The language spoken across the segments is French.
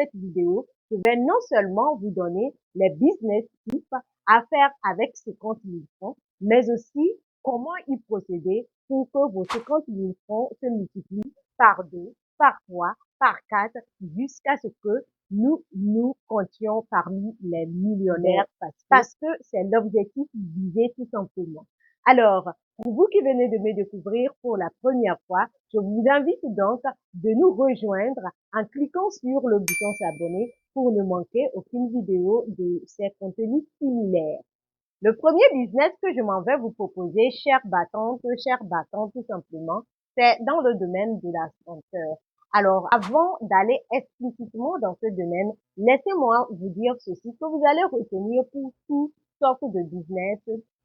cette vidéo, je vais non seulement vous donner les business tips à faire avec 50 000 francs, mais aussi comment y procéder pour que vos 50 000 francs se multiplient par 2, par 3, par 4, jusqu'à ce que nous comptions parmi les millionnaires parce que c'est l'objectif visé tout simplement. Alors, pour vous qui venez de me découvrir pour la première fois, je vous invite donc de nous rejoindre en cliquant sur le bouton s'abonner pour ne manquer aucune vidéo de ces contenus similaires. Le premier business que je m'en vais vous proposer, chère battante, tout simplement, c'est dans le domaine de la senteur. Alors, avant d'aller explicitement dans ce domaine, laissez-moi vous dire ceci, que vous allez retenir pour toutes sortes de business.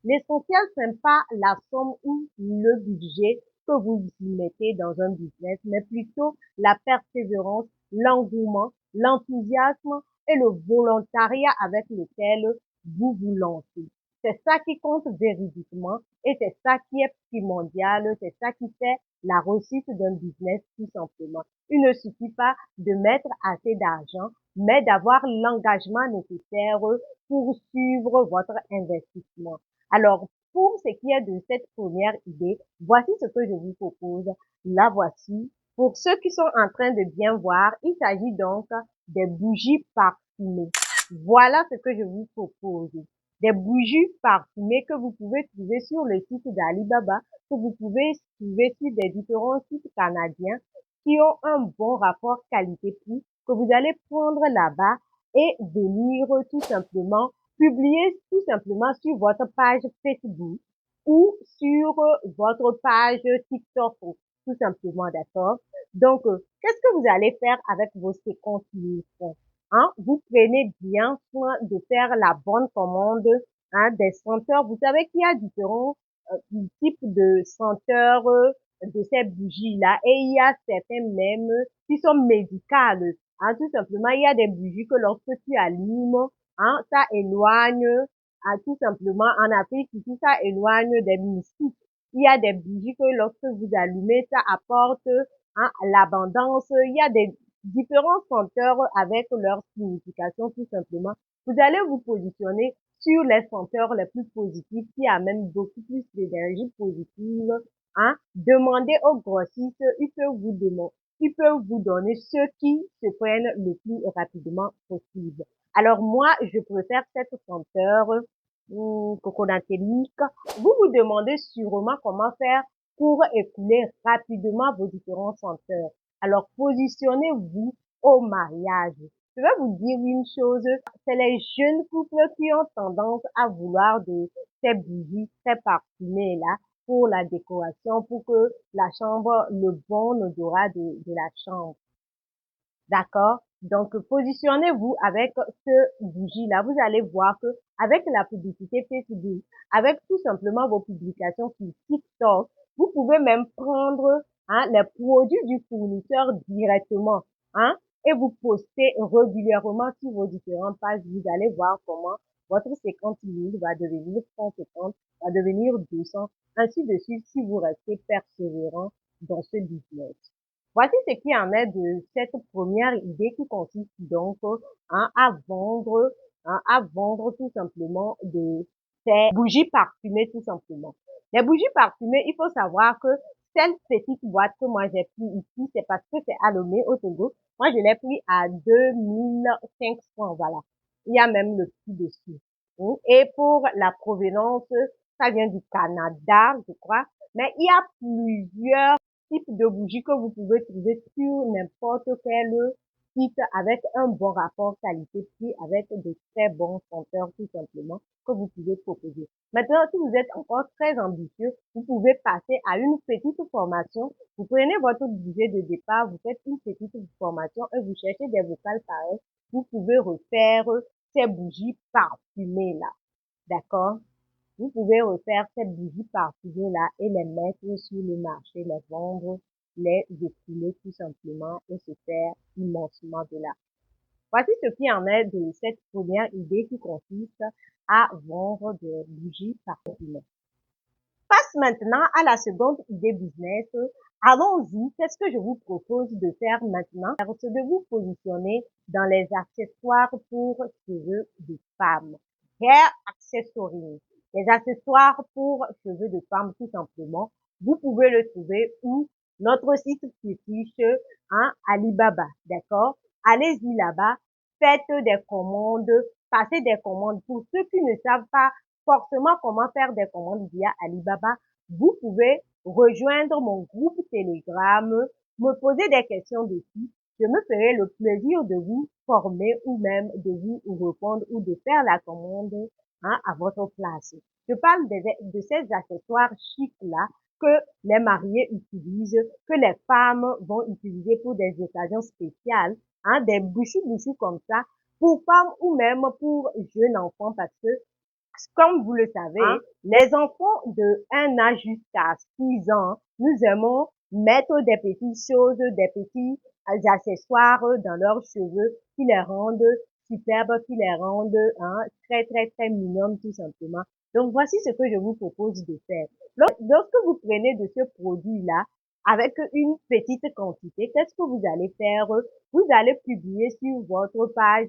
L'essentiel, ce n'est pas la somme ou le budget que vous y mettez dans un business, mais plutôt la persévérance, l'engouement, l'enthousiasme et le volontariat avec lequel vous vous lancez. C'est ça qui compte véridiquement et c'est ça qui est primordial, c'est ça qui fait la réussite d'un business tout simplement. Il ne suffit pas de mettre assez d'argent, mais d'avoir l'engagement nécessaire pour suivre votre investissement. Alors, pour ce qui est de cette première idée, voici ce que je vous propose. La voici. Pour ceux qui sont en train de bien voir, il s'agit donc des bougies parfumées. Voilà ce que je vous propose. Des bougies parfumées que vous pouvez trouver sur le site d'Alibaba, que vous pouvez trouver sur des différents sites canadiens qui ont un bon rapport qualité-prix, que vous allez prendre là-bas et venir tout simplement publier tout simplement sur votre page Facebook ou sur votre page TikTok, tout simplement, d'accord? Donc, qu'est-ce que vous allez faire avec vos 50 000 francs? Hein? Vous prenez bien soin de faire la bonne commande des senteurs. Vous savez qu'il y a différents types de senteurs de ces bougies-là et il y a certaines même qui sont médicales. Hein, tout simplement, il y a des bougies que lorsque tu allumes, hein, ça éloigne, hein, tout simplement, en Afrique, ici, ça éloigne des moustiques. Il y a des bougies que lorsque vous allumez, ça apporte hein, l'abondance. Il y a des différents senteurs avec leur signification, tout simplement. Vous allez vous positionner sur les senteurs les plus positives qui amènent beaucoup plus d'énergie positive. Hein. Demandez aux grossistes, ils peuvent vous donner ceux qui se prennent le plus rapidement possible. Alors moi, je préfère cette senteur coconutérique. Vous vous demandez sûrement comment faire pour écouler rapidement vos différents senteurs. Alors positionnez-vous au mariage. Je vais vous dire une chose, c'est les jeunes couples qui ont tendance à vouloir de ces bougies très parfumées là pour la décoration, pour que la chambre, le bon odorat de la chambre. D'accord? Donc, positionnez-vous avec ce bougie-là. Vous allez voir que avec la publicité Facebook, avec tout simplement vos publications sur TikTok, vous pouvez même prendre hein, les produits du fournisseur directement hein, et vous postez régulièrement sur vos différentes pages. Vous allez voir comment votre 50 000 va devenir 150, va devenir 200, ainsi de suite si vous restez persévérant dans ce business. Voici ce qui en est de cette première idée qui consiste donc hein, à vendre tout simplement de ces bougies parfumées tout simplement. Les bougies parfumées, il faut savoir que cette petite boîte que moi j'ai pris ici, c'est parce que c'est à Lomé au Togo. Moi je l'ai pris à 2500, voilà. Il y a même le prix dessus. Et pour la provenance, ça vient du Canada, je crois. Mais il y a plusieurs type de bougie que vous pouvez trouver sur n'importe quel site avec un bon rapport qualité-prix, avec de très bons senteurs tout simplement que vous pouvez proposer. Maintenant, si vous êtes encore très ambitieux, vous pouvez passer à une petite formation. Vous prenez votre budget de départ, vous faites une petite formation et vous cherchez des vocales pareilles. Vous pouvez refaire ces bougies parfumées-là. D'accord? Vous pouvez refaire ces bougies parfumées-là et les mettre sur le marché, les vendre, les écouler tout simplement et se faire immensement de l'argent. Voici ce qui en est de cette première idée qui consiste à vendre des bougies parfumées. Passe maintenant à la seconde idée business Allons-y, qu'est-ce que je vous propose de faire maintenant? C'est de vous positionner dans les accessoires pour cheveux de femme. Hair accessories. Les accessoires pour cheveux de femme, tout simplement. Vous pouvez le trouver où? Notre site fétiche, hein, Alibaba, d'accord? Allez-y là-bas, faites des commandes, passez des commandes. Pour ceux qui ne savent pas forcément comment faire des commandes via Alibaba, vous pouvez rejoindre mon groupe Telegram, me poser des questions dessus. Je me ferai le plaisir de vous former ou même de vous répondre ou de faire la commande, hein, à votre place. Je parle de ces accessoires chics-là que les mariés utilisent, que les femmes vont utiliser pour des occasions spéciales, hein, des bouchous comme ça, pour femmes ou même pour jeunes enfants, parce que comme vous le savez, hein, les enfants de 1 an jusqu'à 6 ans, nous aimons mettre des petites choses, des petits accessoires dans leurs cheveux qui les rendent superbes, qui les rendent, hein, très très très mignonnes tout simplement. Donc voici ce que je vous propose de faire. Lorsque vous prenez de ce produit-là, avec une petite quantité, qu'est-ce que vous allez faire? Vous allez publier sur votre page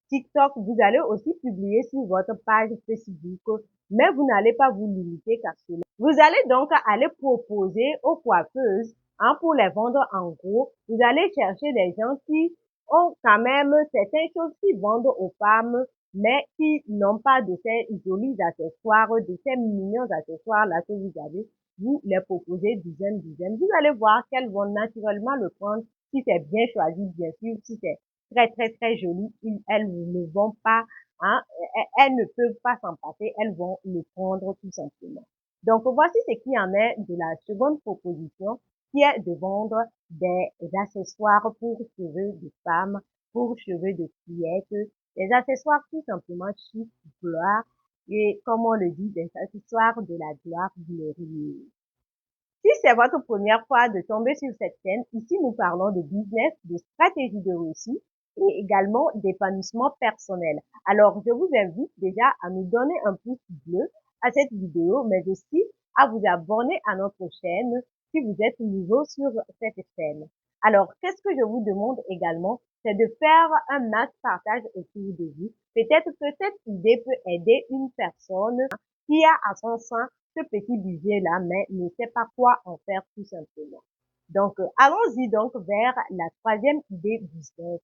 TikTok, vous allez aussi publier sur votre page Facebook, mais vous n'allez pas vous limiter qu'à cela. Vous allez donc aller proposer aux coiffeuses, hein, pour les vendre en gros. Vous allez chercher des gens qui ont quand même certaines choses qui vendent aux femmes, mais qui n'ont pas de ces jolis accessoires, de ces mignons accessoires-là que vous avez. Vous les proposez dizaines. Vous allez voir qu'elles vont naturellement le prendre si c'est bien choisi, bien sûr, si c'est très jolies, elles ne vont pas, hein, elles ne peuvent pas s'en passer, elles vont le prendre tout simplement. Donc voici ce qui en est de la seconde proposition, qui est de vendre des accessoires pour cheveux de femmes, pour cheveux de fillettes, des accessoires tout simplement chic, gloire, et comme on le dit, des accessoires de la gloire glorieuse. Si c'est votre première fois de tomber sur cette chaîne, ici nous parlons de business, de stratégie de réussite et également d'épanouissement personnel. Alors, je vous invite déjà à nous donner un pouce bleu à cette vidéo, mais aussi à vous abonner à notre chaîne si vous êtes nouveau sur cette chaîne. Alors, qu'est-ce que je vous demande également? C'est de faire un max partage autour de vous. Peut-être que cette idée peut aider une personne qui a à son sein ce petit budget-là, mais ne sait pas quoi en faire tout simplement. Donc, allons-y donc vers la troisième idée business.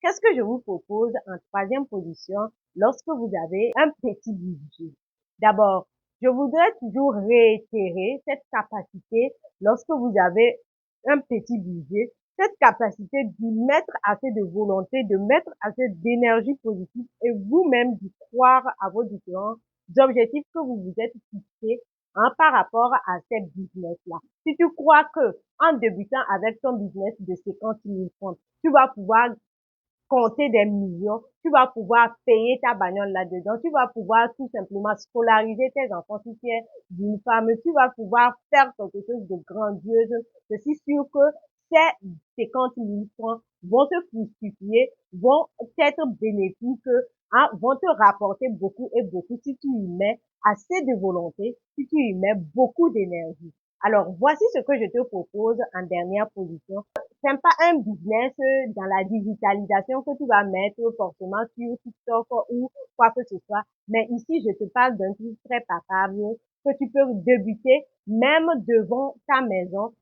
Qu'est-ce que je vous propose en troisième position lorsque vous avez un petit budget? D'abord, je voudrais toujours réitérer cette capacité lorsque vous avez un petit budget, cette capacité d'y mettre assez de volonté, de mettre assez d'énergie positive et vous-même d'y croire à vos différents objectifs que vous vous êtes fixés, hein, par rapport à cette business-là. Si tu crois que en débutant avec ton business de 50 000 francs, tu vas pouvoir compter des millions, tu vas pouvoir payer ta bagnole là-dedans, tu vas pouvoir tout simplement scolariser tes enfants si tu es d'une femme, tu vas pouvoir faire quelque chose de grandiose. Je suis sûre que ces 50 000 francs vont se fructifier, vont être bénéfiques, hein, vont te rapporter beaucoup et beaucoup si tu y mets assez de volonté, si tu y mets beaucoup d'énergie. Alors, voici ce que je te propose en dernière position. C'est pas un business dans la digitalisation que tu vas mettre forcément sur TikTok ou quoi que ce soit. Mais ici, je te parle d'un truc très palpable que tu peux débuter même devant ta maison.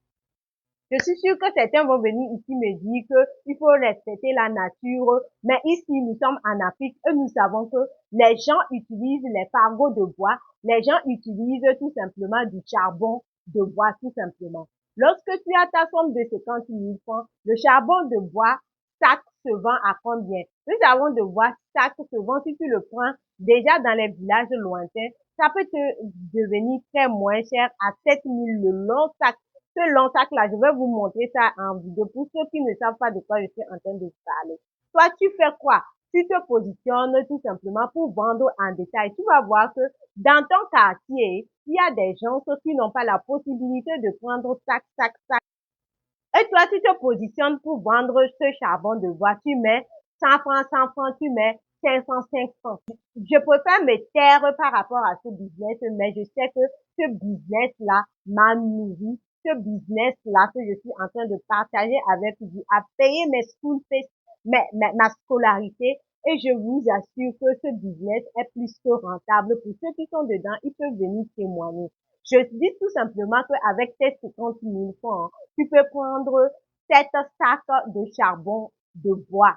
Je suis sûre que certains vont venir ici me dire qu'il faut respecter la nature, mais ici, nous sommes en Afrique et nous savons que les gens utilisent les cargos de bois, les gens utilisent tout simplement du charbon de bois, tout simplement. Lorsque tu as ta somme de 50 000 francs, le charbon de bois, sac se vend à combien? Le charbon de bois, sac se vend si tu le prends déjà dans les villages lointains, ça peut te devenir très moins cher à 7 000 le long sac. Ce long sac-là, je vais vous montrer ça en vidéo pour ceux qui ne savent pas de quoi je suis en train de parler. Toi, tu fais quoi? Tu te positionnes tout simplement pour vendre en détail. Tu vas voir que dans ton quartier, il y a des gens qui n'ont pas la possibilité de prendre sac. Et toi, tu te positionnes pour vendre ce charbon de bois. Tu mets 100 francs, tu mets 500. Je préfère me taire par rapport à ce business, mais je sais que ce business-là m'a nourri, ce business-là que je suis en train de partager avec vous a payé mes school fees, ma scolarité, et je vous assure que ce business est plus que rentable. Pour ceux qui sont dedans, ils peuvent venir témoigner. Je dis tout simplement qu'avec tes 50 000 francs, tu peux prendre 7 sacs de charbon de bois.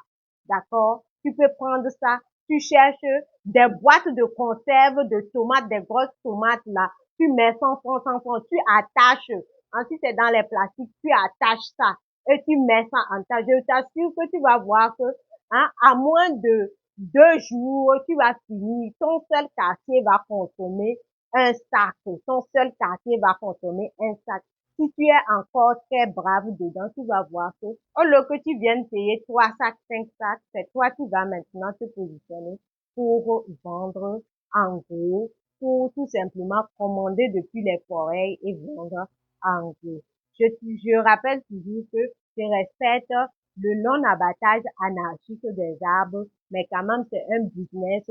D'accord? Tu peux prendre ça. Tu cherches des boîtes de conserve de tomates, des grosses tomates là. Tu mets 100 francs, 100 francs. Tu attaches. Ensuite, c'est dans les plastiques. Tu attaches ça. Et tu mets ça en tas. Je t'assure que tu vas voir que, hein, à moins de 2 jours, tu vas finir. Ton seul quartier va consommer un sac. Ton seul quartier va consommer un sac. Si tu es encore très brave dedans, tu vas voir que, au lieu que tu viennes payer 3 sacs, 5 sacs, c'est toi qui vas maintenant te positionner pour vendre en gros, pour tout simplement commander depuis les forêts et vendre en gros. Je rappelle toujours que je respecte le non-abattage anarchique des arbres, mais quand même c'est un business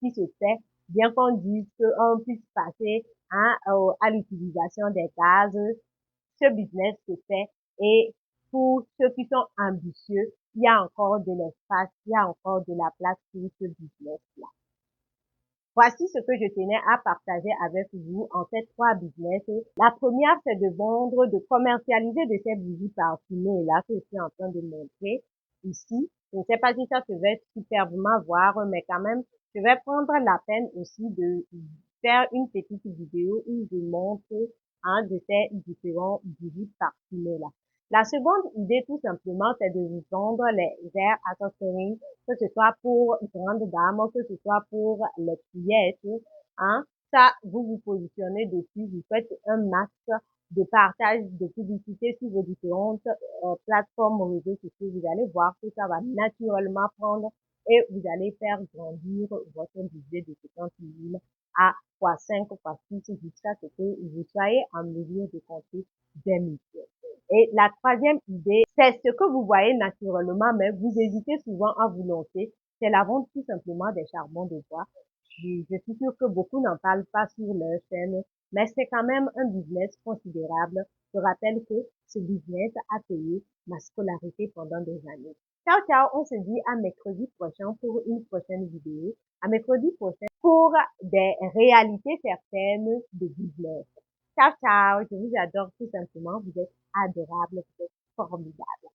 qui se fait, bien qu'on dise qu'on puisse passer, hein, à l'utilisation des gaz. Ce business se fait, et pour ceux qui sont ambitieux, il y a encore de l'espace, il y a encore de la place pour ce business-là. Voici ce que je tenais à partager avec vous en ces 3 business. La première, c'est de vendre, de commercialiser de ces bougies parfumées là que je suis en train de montrer ici. Je ne sais pas si ça se va superbement voir, mais quand même, je vais prendre la peine aussi de faire une petite vidéo où je montre un de ces différents bougies parfumées là. La seconde idée, tout simplement, c'est de vous vendre les verres accessoires, que ce soit pour grandes dames, que ce soit pour les fillettes, hein. Ça, vous vous positionnez dessus, vous faites un max de partage, de publicité sur vos différentes plateformes réseaux sociaux. Vous allez voir que ça va naturellement prendre, et vous allez faire grandir votre budget de 50 000 à x5, x6, jusqu'à ce que vous soyez en mesure de compter des milliers. Et la troisième idée, c'est ce que vous voyez naturellement, mais vous hésitez souvent à vous lancer. C'est la vente tout simplement des charbons de bois. Je suis sûre que beaucoup n'en parlent pas sur leur chaîne, mais c'est quand même un business considérable. Je rappelle que ce business a payé ma scolarité pendant des années. Ciao, ciao, on se dit à mercredi prochain pour une prochaine vidéo. À mercredi prochain pour des réalités certaines de business. Ciao, ciao, je vous adore tout simplement. Vous êtes adorable, vous êtes formidable.